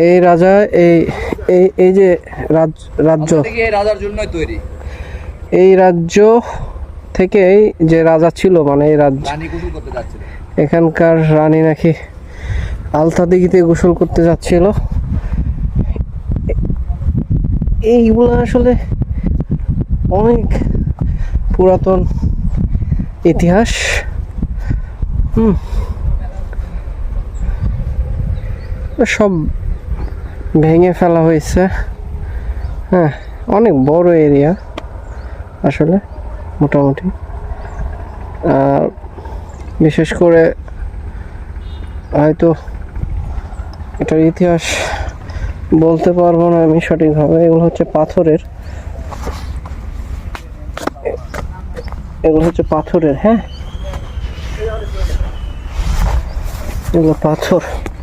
এই রাজা এই এই এই যে রাজ্য এই রাজার জন্যই তৈরি। এই রাজ্য থেকে যে রাজা ছিল, মানে এই রাজ্য রানী গোসল করতে যাচ্ছিল, এখানকার রানী নাকি আলতা দিঘিতে গোসল করতে যাচ্ছিল। এইগুলো আসলে অনেক পুরাতন ইতিহাস। সব ভেঙে ফেলা হয়েছে। হ্যাঁ, অনেক বড় এরিয়া আসলে মোটামুটি। আর বিশেষ করে হয়তো এটার ইতিহাস বলতে পারবো না আমি সঠিকভাবে। এগুলো হচ্ছে পাথরের, হ্যাঁ, এগুলো পাথর।